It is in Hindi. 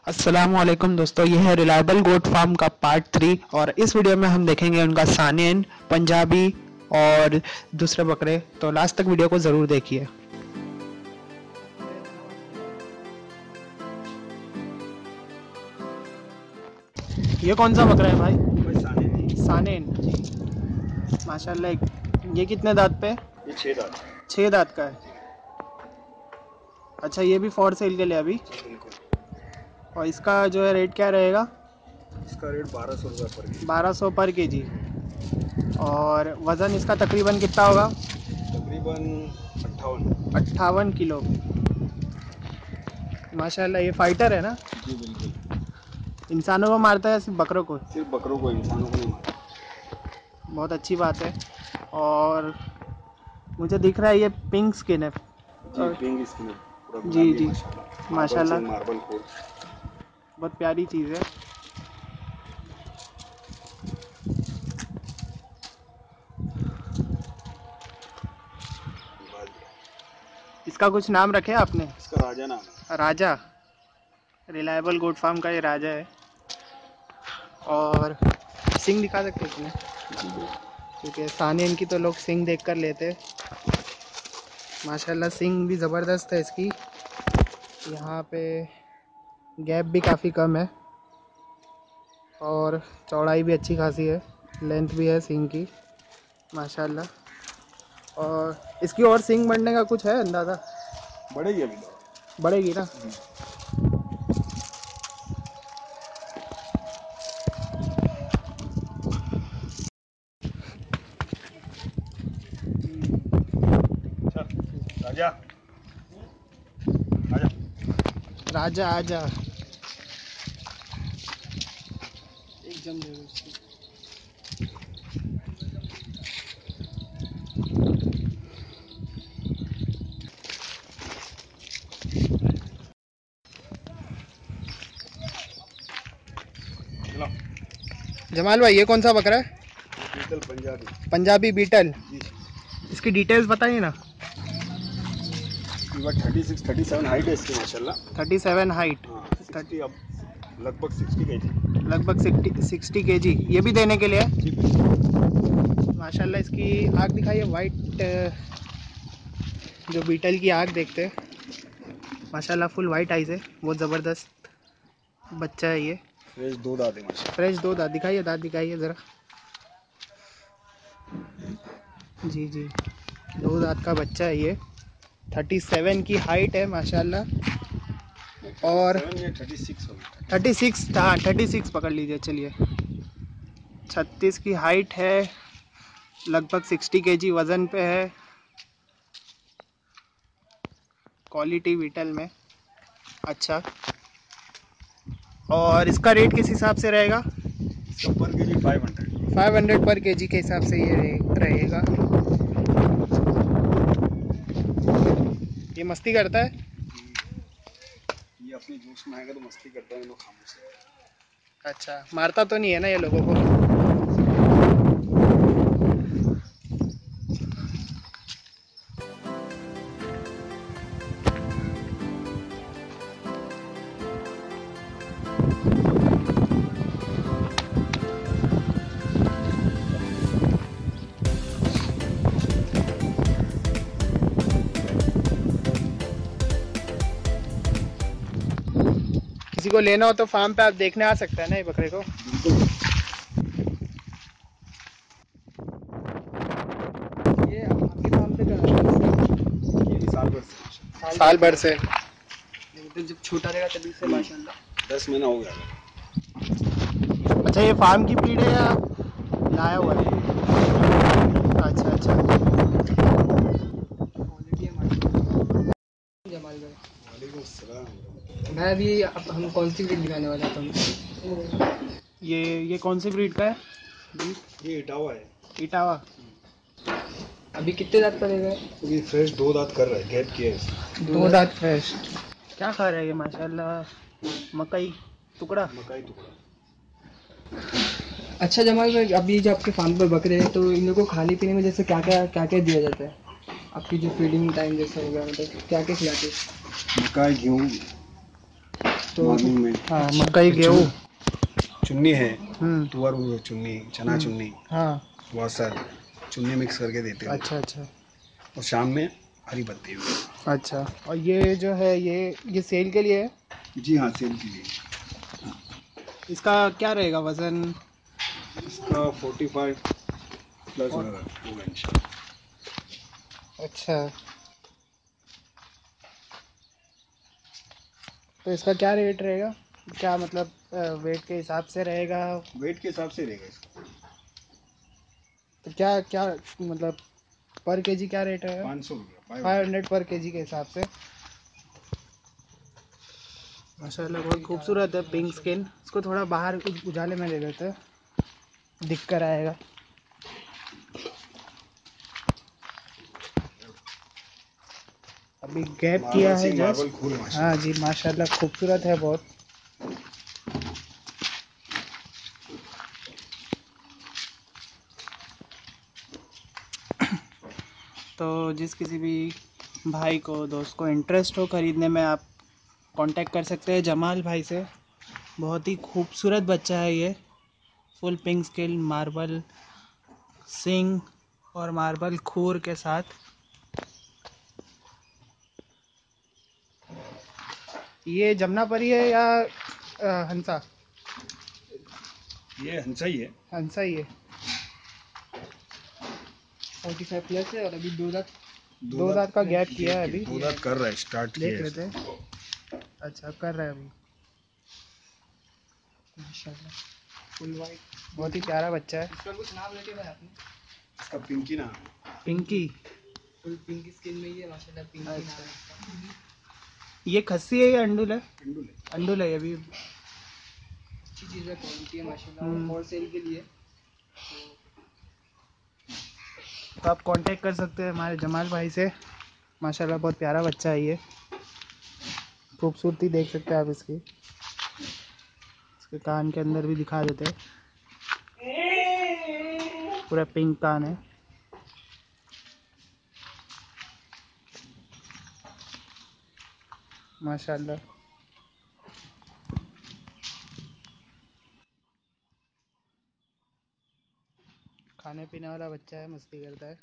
अस्सलामुअलैकुम दोस्तों, यह है रिलायबल गोट फार्म का पार्ट 3 और इस वीडियो में हम देखेंगे उनका सानेन, पंजाबी और दूसरे बकरे। तो लास्ट तक वीडियो को ज़रूर देखिए। ये कौन सा बकरा है भाई? सानेन। माशाल्लाह। ये कितने दांत पे? ये 6 दांत। 6 दांत का है। अच्छा, ये भी फॉर सेल के लिए अभी? बिल्कुल। और इसका जो है रेट क्या रहेगा? इसका रेट 1200 रुपये पर केजी। 1200 पर केजी। और वज़न इसका तकरीबन कितना होगा? तकरीबन 58 किलो। माशाल्लाह। ये फाइटर है ना? जी बिल्कुल। इंसानों को मारता है सिर्फ बकरों को? सिर्फ बकरों को, इंसानों को नहीं मारता। बहुत अच्छी बात है। और मुझे दिख रहा है ये पिंक स्किन है। जी पिंक स्किन है, पूरा जी गुलाबी जी माशाल्लाह। माशाल्लाह। Marble coat. बहुत प्यारी चीज़ है। इसका कुछ नाम रखे आपने? इसका राजा नाम है। राजा। रिलायबल गोट फार्म का ये राजा है। और सिंग दिखा सकते हैं इसमें, क्योंकि सानेन की तो लोग सिंग देख कर लेते। माशाल्लाह सिंग भी ज़बरदस्त है इसकी। यहाँ पे गैप भी काफ़ी कम है और चौड़ाई भी अच्छी खासी है, लेंथ भी है सिंग की माशाल्लाह। और इसकी और सिंग बढ़ने का कुछ है अंदाज़ा? बढ़ेगी अभी तो। बढ़ेगी ना? राजा आजा। राजा आजा। एक जम दे उसको। जमाल भाई, ये कौन सा बकरा है? बीटल पंजाबी। पंजाबी बीटल। जी। इसकी डिटेल्स बताइए ना। 36-37 हाइट है इसकी माशाल्लाह। 37 हाइट। हाँ 60 अब लगभग 60 केजी। लगभग 60 केजी। ये भी देने के लिए है? जी बिल्कुल। माशाल्लाह। इसकी आँख दिखाइए, वाइट जो बीटल की आँख देखते हैं माशाल्लाह, फुल वाइट आइज़ है। बहुत ज़बरदस्त बच्चा है ये। फ्रेश 2 दांत है माशाल्लाह। फ्रेश 2 दांत। दिखाइए, दांत दिखाइए ज़रा। जी जी, 2 दांत का बच्चा है ये। 37 की हाइट है माशाल्लाह। और 36, हाँ 36 पकड़ लीजिए। चलिए, 36 की हाइट है, लगभग 60 केजी वज़न पे है। क्वालिटी बीटल में अच्छा। और इसका रेट किस हिसाब से रहेगा? इसका पर केजी 500। 500 पर केजी के हिसाब से ये रेट रहेगा। ये मस्ती करता है? ये अपने जोश में आएगा तो मस्ती करता है, लोग खामोश है। अच्छा, मारता तो नहीं है ना ये लोगों को? किसी को लेना हो तो फार्म पे आप देखने आ सकते हैं ना ये बकरे को। ये आपके फार्म पे साल भर से तो जब छोटा रहेगा तभी से माशाल्लाह। 10 महीना हो गया। अच्छा, ये फार्म की ब्रीड है या लाया हुआ है? अच्छा अच्छा। जमाल भाई। वालेकुम अस्सलाम। मैं अभी अब हम कौन सी ब्रीड दिखाने वाला था? ये कौन सी ब्रीड का है? ये इटावा है। इटावा। अभी कितने दांत पड़ेगा? अभी फ्रेश 2 दांत कर रहा है, गैप किया है। 2 दांत फ्रेश। क्या खा रहा है ये माशाल्लाह? मकई टुकड़ा। मकाई टुकड़ा। अच्छा जमाल भाई, अभी जो आपके फार्म पर बकरे हैं तो इन लोगों को खाने पीने में जैसे क्या क्या दिया जाता है? आपकी जो फीडिंग टाइम जैसा हो गया, मतलब क्या क्या खिलाते हैं? मकाई, गेहूँ, तो मॉर्निंग में हाँ मकई गेहूँ। चुन्नी है, हम्म। तुअर चुन्नी, चना चुन्नी, हाँ। वह सब चुन्नी मिक्स करके देते हैं। अच्छा अच्छा और शाम में हरी पत्ती हुई। अच्छा। और ये जो है ये सेल के लिए है? जी हाँ, सेल के लिए। इसका क्या रहेगा वज़न? इसका 45 प्लस होगा इंशाल्लाह। अच्छा, तो इसका क्या रेट रहेगा? क्या मतलब वेट के हिसाब से रहेगा? वेट के हिसाब से रहेगा इसका। तो क्या क्या मतलब पर केजी क्या रेट रहेगा? 500 रुपये, 500 पर केजी के हिसाब से। माशाल्लाह बहुत खूबसूरत है पिंक स्किन। इसको थोड़ा बाहर उजाले में ले लेते हैं, दिख कर आएगा। अभी गैप किया है जस्ट। मार्बल खून हाँ माशाल्लाह। जी माशाल्लाह खूबसूरत है बहुत। तो जिस किसी भी भाई को दोस्त को इंटरेस्ट हो ख़रीदने में, आप कांटेक्ट कर सकते हैं जमाल भाई से। बहुत ही खूबसूरत बच्चा है ये, फुल पिंक स्किन, मार्बल सिंग और मार्बल खूर के साथ। ये जमनापरी है या हंसा? ये हंसा ही है। हंसा ही है। 45 प्लस है और अभी 2 दांत दो दांत का गैप किया है अभी। 2 दांत कर रहा है, स्टार्ट किया देख है लेते हैं। इसको। अच्छा कर रहा है अभी। माशाल्लाह फुल वाइट। बहुत ही प्यारा बच्चा है। इसका कुछ नाम लेके भाई आपने? इसका पिंकी नाम है। पिंकी। फुल पिंक स्किन में ही है माशाल्लाह, पिंकी नाम है इसका। ये खस्सी है या अंडुल है? पिंडुल है। अंडुल है ये भी। अच्छी चीज़ है, क्वालिटी है माशाल्लाह, और हम्म। होल सेल के लिए। तो आप कांटेक्ट कर सकते हैं हमारे जमाल भाई से। माशाल्लाह बहुत प्यारा बच्चा है ये। खूबसूरती देख सकते हैं आप इसकी। इसके कान के अंदर भी दिखा देते हैं, पूरा पिंक कान है। माशाल्लाह। खाने पीने वाला बच्चा है, मस्ती करता है।